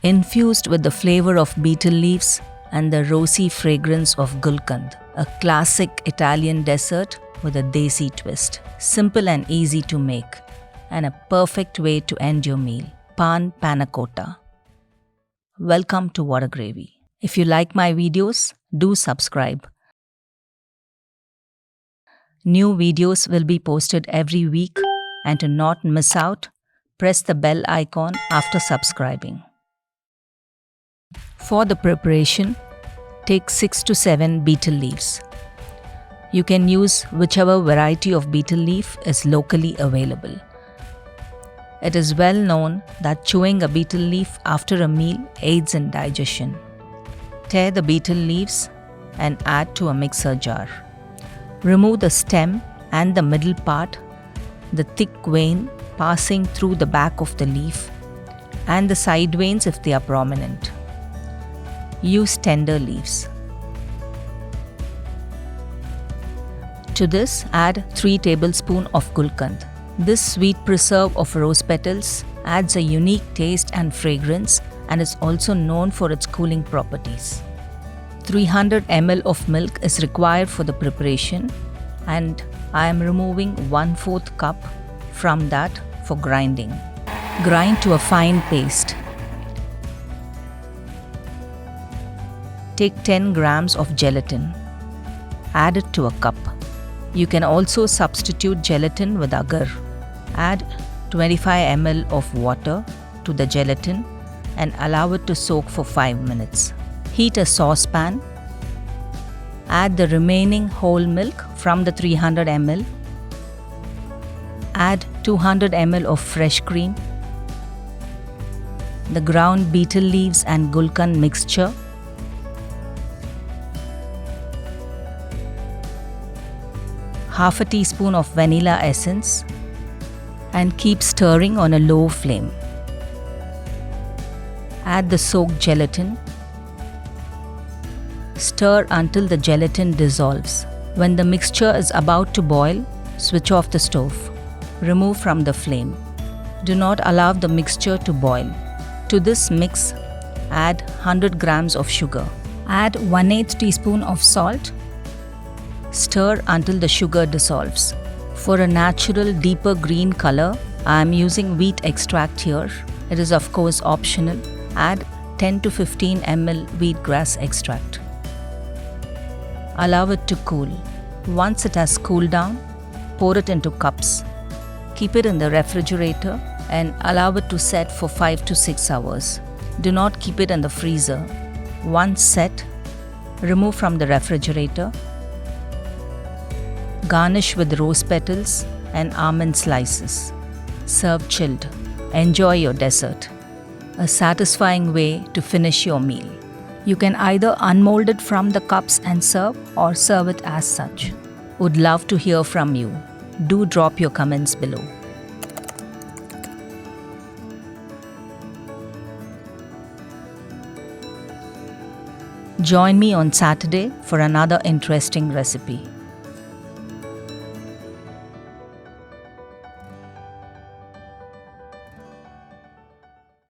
infused with the flavor of betel leaves and the rosy fragrance of Gulkand, a classic Italian dessert with a Desi twist. Simple and easy to make, and a perfect way to end your meal. Paan Panna cotta. Welcome to Whada Gravy. If you like my videos, do subscribe. New videos will be posted every week, and to not miss out, press the bell icon after subscribing. For the preparation, take 6 to 7 betel leaves. You can use whichever variety of betel leaf is locally available. It is well known that chewing a betel leaf after a meal aids in digestion. Tear the betel leaves and add to a mixer jar. Remove the stem and the middle part, the thick vein passing through the back of the leaf, and the side veins if they are prominent. Use tender leaves. To this, add 3 tablespoons of Gulkand. This sweet preserve of rose petals adds a unique taste and fragrance and is also known for its cooling properties. 300 ml of milk is required for the preparation, and I am removing 1/4 cup from that for grinding. Grind to a fine paste. Take 10 grams of gelatin. Add it to a cup. You can also substitute gelatin with agar. Add 25 ml of water to the gelatin and allow it to soak for 5 minutes. Heat a saucepan. Add the remaining whole milk from the 300 ml. Add 200 ml of fresh cream, the ground betel leaves and Gulkand mixture, half a teaspoon of vanilla essence, and keep stirring on a low flame. Add the soaked gelatin. Stir until the gelatin dissolves. When the mixture is about to boil, switch off the stove. Remove from the flame. Do not allow the mixture to boil. To this mix, add 100 grams of sugar. Add 1/8 teaspoon of salt. Stir until the sugar dissolves. For a natural deeper green color, I am using wheat extract here. It is of course optional. Add 10 to 15 ml wheatgrass extract. Allow it to cool. Once it has cooled down, pour it into cups. Keep it in the refrigerator and allow it to set for 5 to 6 hours. Do not keep it in the freezer. Once set, remove from the refrigerator. Garnish with rose petals and almond slices. Serve chilled. Enjoy your dessert. A satisfying way to finish your meal. You can either unmold it from the cups and serve, or serve it as such. Would love to hear from you. Do drop your comments below. Join me on Saturday for another interesting recipe.